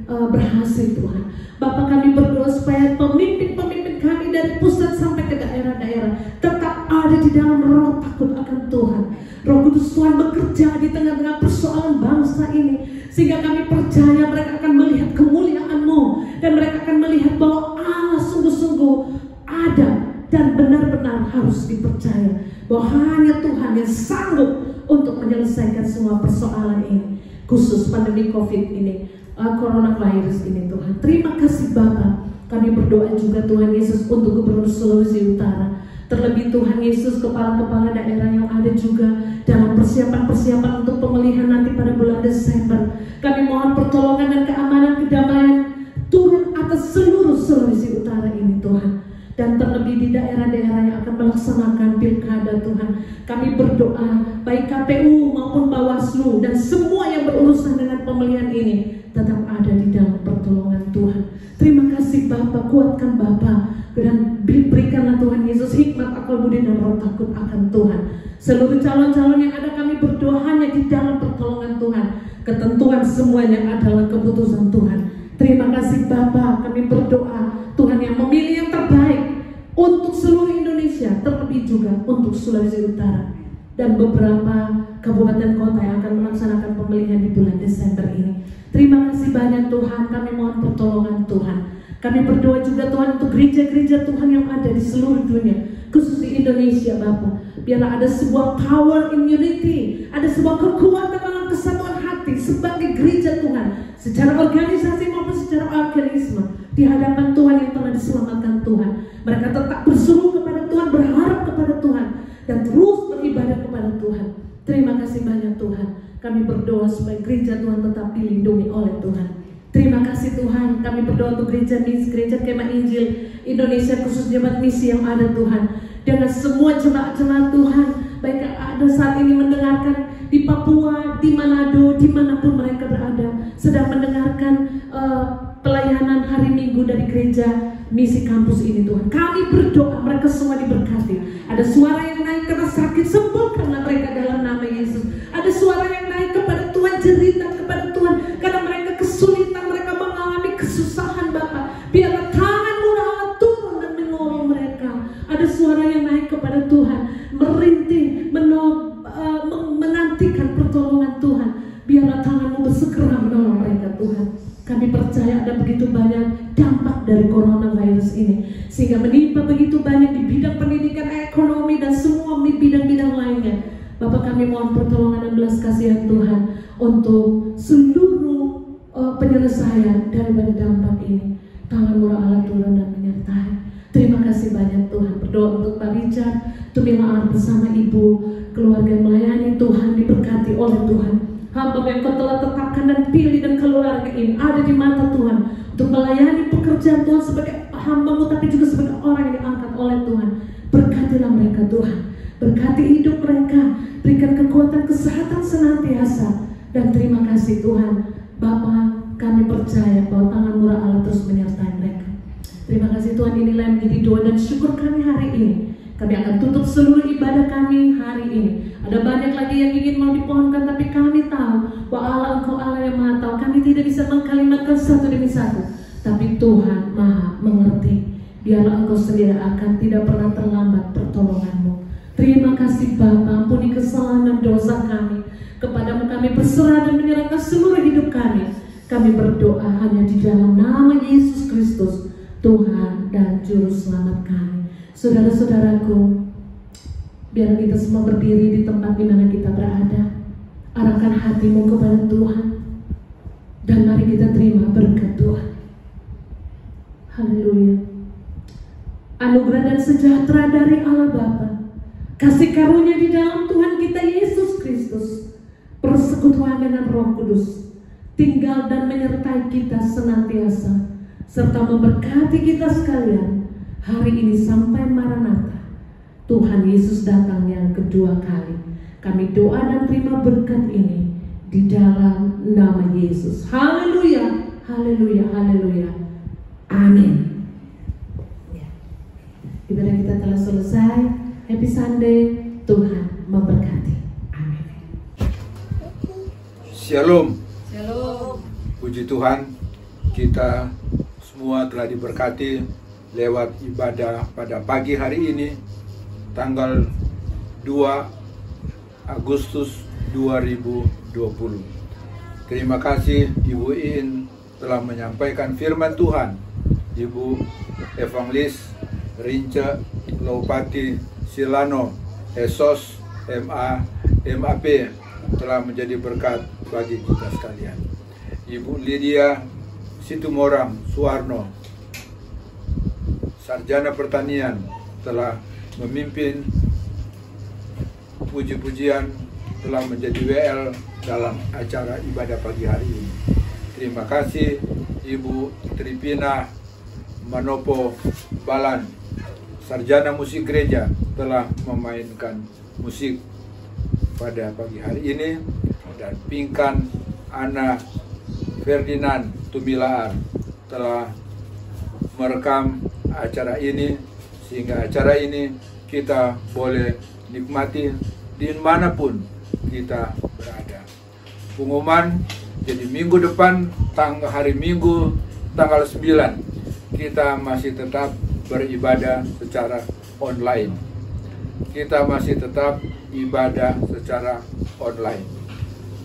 berhasil Tuhan. Bapak, kami berdoa supaya pemimpin-pemimpin kami dari pusat sampai ke daerah-daerah tetap ada di dalam roh takut akan Tuhan. Roh Kudus Tuhan bekerja di tengah-tengah persoalan bangsa ini, sehingga kami percaya mereka akan melihat kemuliaan-Mu dan mereka akan melihat bahwa Allah sungguh-sungguh ada dan benar-benar harus dipercaya bahwa hanya Tuhan yang sanggup untuk menyelesaikan semua persoalan ini, khusus pandemi COVID ini, coronavirus ini Tuhan. Terima kasih Bapa. Kami berdoa juga Tuhan Yesus untuk Gubernur Sulawesi Utara. Terlebih Tuhan Yesus, kepala-kepala daerah yang ada juga dalam persiapan-persiapan untuk pemulihan nanti pada bulan Desember. Kami mohon pertolongan dan keamanan, kedamaian turun atas seluruh Sulawesi Utara ini Tuhan. Dan terlebih di daerah-daerah yang akan melaksanakan pilkada Tuhan, kami berdoa baik KPU maupun Bawaslu dan semua yang berurusan dengan pemilihan ini tetap ada di dalam pertolongan Tuhan. Terima kasih Bapa, kuatkan Bapa, dan berikanlah Tuhan Yesus hikmat, akal budi, dan roh takut akan Tuhan. Seluruh calon-calon yang ada kami berdoa hanya di dalam pertolongan Tuhan. Ketentuan semuanya adalah keputusan Tuhan. Terima kasih Bapa, kami berdoa Tuhan yang memilih yang terbaik Sulawesi Utara, dan beberapa kabupaten kota yang akan melaksanakan pemilihan di bulan Desember ini. Terima kasih banyak Tuhan, kami mohon pertolongan Tuhan. Kami berdoa juga Tuhan untuk gereja-gereja Tuhan yang ada di seluruh dunia, khusus di Indonesia Bapa. Biarlah ada sebuah power in unity, ada sebuah kekuatan dalam kesatuan hati sebagai gereja Tuhan, secara organisasi maupun secara organisme, di hadapan Tuhan yang telah diselamatkan Tuhan. Mereka tetap berseru kepada Tuhan, berharap kepada Tuhan, dan terus beribadah kepada Tuhan. Terima kasih banyak Tuhan. Kami berdoa supaya gereja Tuhan tetap dilindungi oleh Tuhan. Terima kasih Tuhan. Kami berdoa untuk gereja Kemah Injil Indonesia, khusus jemaat misi yang ada Tuhan, dengan semua jemaat-jemaat Tuhan, baik ada saat ini mendengarkan di Papua, di Manado, dimanapun mereka berada, sedang mendengarkan pelayanan hari Minggu dari gereja misi kampus ini Tuhan. Kami berdoa mereka semua diberkati. Ada suara yang naik karena sakit, sembuhkanlah mereka dalam nama Yesus. Ada suara yang naik kepada Tuhan, cerita kepada Tuhan karena mereka kesulitan, mereka mengalami kesusahan Bapa. Biarlah tangan-Mu Allah turun dan menolong mereka. Ada suara yang naik kepada Tuhan, merintih, menantikan pertolongan Tuhan. Biarlah tangan-Mu bersegera menolong mereka Tuhan. Kami percaya ada begitu banyak dampak dari coronavirus ini, sehingga menimpa begitu banyak di bidang pendidikan, ekonomi, dan semua bidang-bidang lainnya. Bapak, kami mohon pertolongan dan belas kasihan Tuhan untuk seluruh penyelesaian daripada dampak ini. Tangan murah Allah turun dan menyertai. Terima kasih banyak Tuhan. Berdoa untuk Pak Richard, Tumilaan bersama Ibu, keluarga yang melayani Tuhan, diberkati oleh Tuhan. Hamba yang Kau telah tetapkan dan pilih, dan keluarga ini ada di mata Tuhan untuk melayani pekerjaan Tuhan sebagai hamba-Mu, tapi juga sebagai orang yang diangkat oleh Tuhan. Berkatilah mereka Tuhan, berkati hidup mereka, berikan kekuatan kesehatan senantiasa. Dan terima kasih Tuhan Bapa, kami percaya bahwa tangan murah Allah terus menyertai mereka. Terima kasih Tuhan, inilah yang menjadi doa dan syukur kami hari ini. Kami akan tutup seluruh ibadah kami hari ini. Ada banyak lagi yang ingin mau dipohonkan, tapi kami tahu bahwa Allah, Engkau Allah yang Maha Tahu. Kami tidak bisa mengkalimatkan satu demi satu, tapi Tuhan Maha mengerti. Biarlah Engkau sendiri akan tidak pernah terlambat pertolongan-Mu. Terima kasih Bapa, ampuni kesalahan dan dosa kami. Kepadamu kami berserah dan menyerahkan seluruh hidup kami. Kami berdoa hanya di dalam nama Yesus Kristus, Tuhan dan Juru Selamat kami. Saudara-saudaraku, biar kita semua berdiri di tempat di mana kita berada. Arahkan hatimu kepada Tuhan, dan mari kita terima berkat Tuhan. Haleluya. Anugerah dan sejahtera dari Allah Bapa, kasih karunia di dalam Tuhan kita Yesus Kristus, persekutuan dengan Roh Kudus, tinggal dan menyertai kita senantiasa, serta memberkati kita sekalian hari ini sampai Maranatha, Tuhan Yesus datang yang kedua kali. Kami doa dan terima berkat ini di dalam nama Yesus. Haleluya, haleluya, haleluya. Amin. Ya. Ibadah kita telah selesai. Happy Sunday. Tuhan memberkati. Amin. Shalom. Shalom. Puji Tuhan, kita semua telah diberkati lewat ibadah pada pagi hari ini, tanggal 2 Agustus 2020. Terima kasih Ibu In telah menyampaikan firman Tuhan. Ibu Evangelis Rinca Laupati Silano Esos MAP telah menjadi berkat bagi kita sekalian. Ibu Lydia Situmorang Suwarno, sarjana pertanian, telah memimpin puji-pujian, telah menjadi WL dalam acara ibadah pagi hari ini. Terima kasih Ibu Tripina Manopo Balan, sarjana musik gereja, telah memainkan musik pada pagi hari ini. Dan Pinkan Ana Ferdinand Tumilaan telah merekam acara ini, sehingga acara ini kita boleh nikmati dimanapun kita berada. Pengumuman, jadi minggu depan, hari Minggu tanggal 9, kita masih tetap beribadah secara online. kita masih tetap ibadah secara online.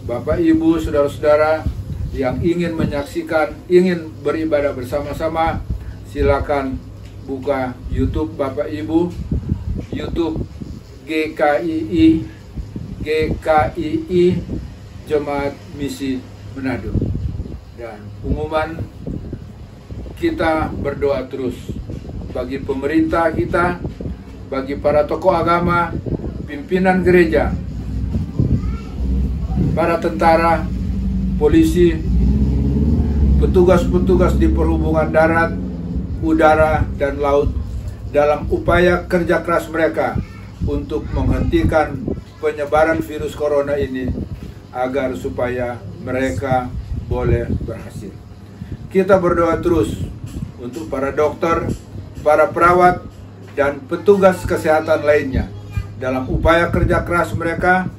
Bapak, Ibu, saudara-saudara yang ingin menyaksikan, ingin beribadah bersama-sama, silakan buka YouTube Bapak Ibu, YouTube GKII Jemaat Misi Manado. Dan pengumuman, kita berdoa terus bagi pemerintah kita, bagi para tokoh agama, pimpinan gereja, para tentara, polisi, petugas-petugas di perhubungan darat, udara, dan laut dalam upaya kerja keras mereka untuk menghentikan penyebaran virus corona ini agar supaya mereka boleh berhasil. Kita berdoa terus untuk para dokter, para perawat, dan petugas kesehatan lainnya dalam upaya kerja keras mereka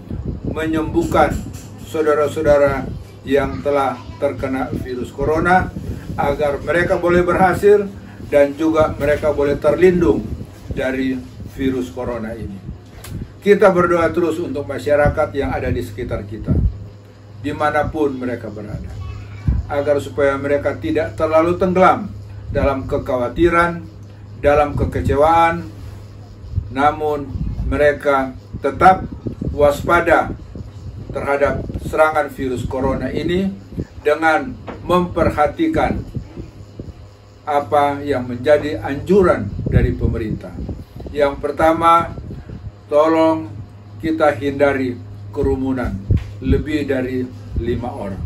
menyembuhkan saudara-saudara yang telah terkena virus corona agar mereka boleh berhasil dan juga mereka boleh terlindung dari virus corona ini. Kita berdoa terus untuk masyarakat yang ada di sekitar kita, dimanapun mereka berada, agar supaya mereka tidak terlalu tenggelam dalam kekhawatiran, dalam kekecewaan, namun mereka tetap waspada terhadap serangan virus corona ini dengan memperhatikan apa yang menjadi anjuran dari pemerintah. Yang pertama, tolong kita hindari kerumunan lebih dari 5 orang.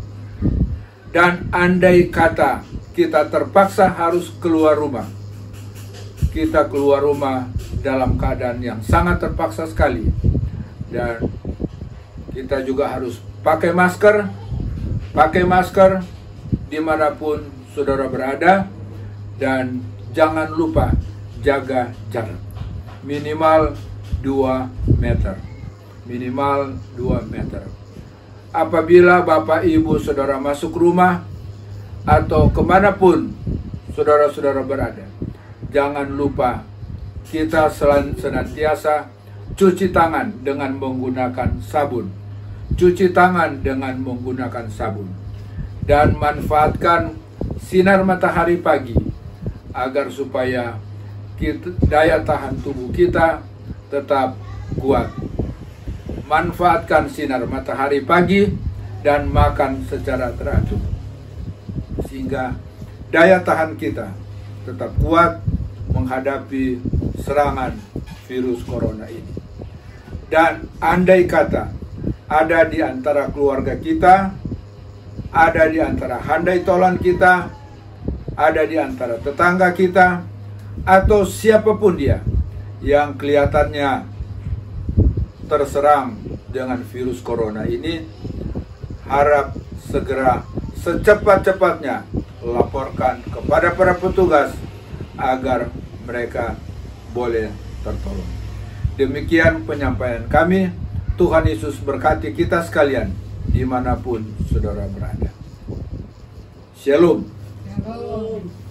Dan andai kata kita terpaksa harus keluar rumah, kita keluar rumah dalam keadaan yang sangat terpaksa sekali. Dan kita juga harus pakai masker dimanapun saudara berada. Dan jangan lupa jaga jarak minimal 2 meter. Minimal 2 meter. Apabila Bapak Ibu saudara masuk rumah atau kemanapun saudara-saudara berada, jangan lupa kita senantiasa cuci tangan dengan menggunakan sabun. Cuci tangan dengan menggunakan sabun. Dan manfaatkan sinar matahari pagi agar supaya daya tahan tubuh kita tetap kuat. Manfaatkan sinar matahari pagi dan makan secara teratur, sehingga daya tahan kita tetap kuat menghadapi serangan virus corona ini. Dan andai kata ada di antara keluarga kita, ada di antara handai tolan kita, ada di antara tetangga kita, atau siapapun dia yang kelihatannya terserang dengan virus corona ini, harap segera secepat-cepatnya laporkan kepada para petugas agar mereka boleh tertolong. Demikian penyampaian kami. Tuhan Yesus berkati kita sekalian dimanapun saudara berada. Shalom. Shalom.